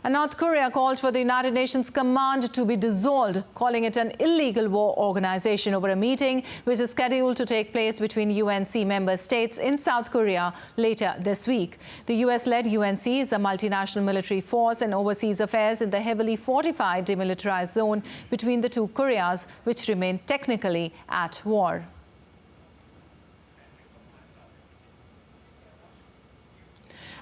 And North Korea called for the United Nations command to be dissolved, calling it an illegal war organization over a meeting which is scheduled to take place between UNC member states in South Korea later this week. The US-led UNC is a multinational military force and oversees affairs in the heavily fortified demilitarized zone between the two Koreas, which remain technically at war.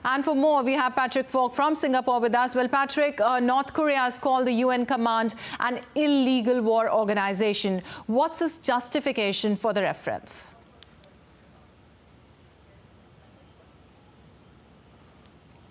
And for more, we have Patrick Wok from Singapore with us. Well, Patrick, North Korea has called the UN command an illegal war organization. What's its justification for the reference?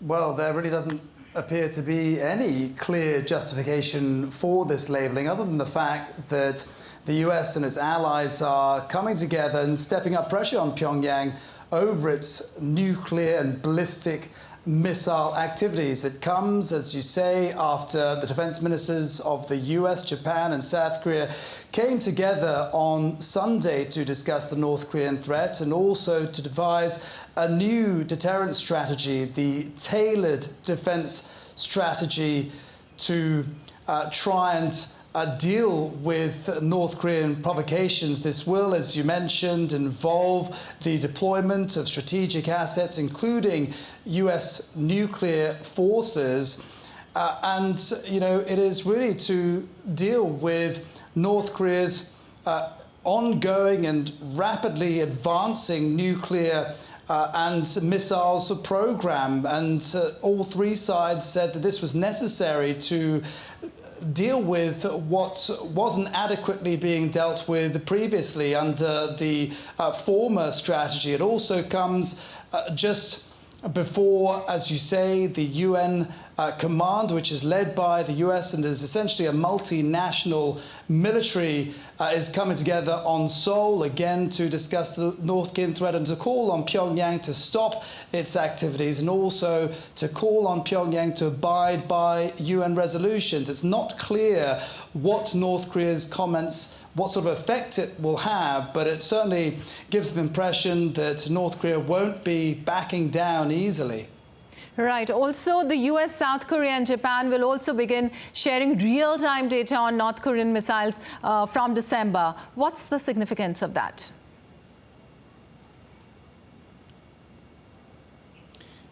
Well, there really doesn't appear to be any clear justification for this labeling, other than the fact that the US and its allies are coming together and stepping up pressure on Pyongyang over its nuclear and ballistic missile activities. It comes, as you say, after the defense ministers of the US, Japan and South Korea came together on Sunday to discuss the North Korean threat and also to devise a new deterrence strategy, the tailored defense strategy to try and deal with North Korean provocations. This will, as you mentioned, involve the deployment of strategic assets, including US nuclear forces. It is really to deal with North Korea's ongoing and rapidly advancing nuclear and missiles program. And all three sides said that this was necessary to deal with what wasn't adequately being dealt with previously under the former strategy. It also comes just before, as you say, the UN command, which is led by the US and is essentially a multinational military, is coming together on Seoul again to discuss the North Korean threat and to call on Pyongyang to stop its activities and also to call on Pyongyang to abide by UN resolutions. It's not clear what North Korea's comments, what sort of effect it will have, but it certainly gives the impression that North Korea won't be backing down easily. Right. Also, the US, South Korea and Japan will also begin sharing real-time data on North Korean missiles from December. What's the significance of that?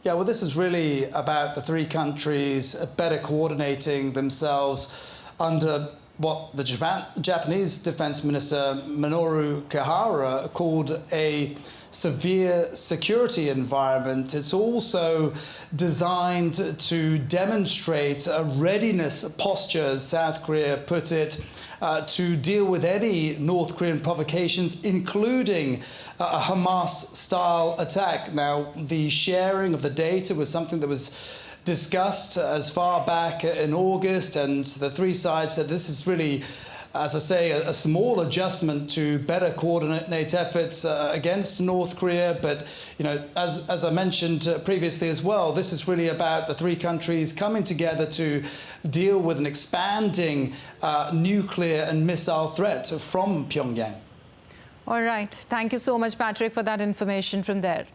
Yeah, well, this is really about the three countries better coordinating themselves under what the Japanese Defense Minister Minoru Kihara called a severe security environment. It's also designed to demonstrate a readiness posture, as South Korea put it, to deal with any North Korean provocations, including a Hamas-style attack. Now, the sharing of the data was something that was discussed as far back in August, and the three sides said this is really, as I say, a small adjustment to better coordinate efforts against North Korea. But, as I mentioned previously as well, this is really about the three countries coming together to deal with an expanding nuclear and missile threat from Pyongyang. All right. Thank you so much, Patrick, for that information from there.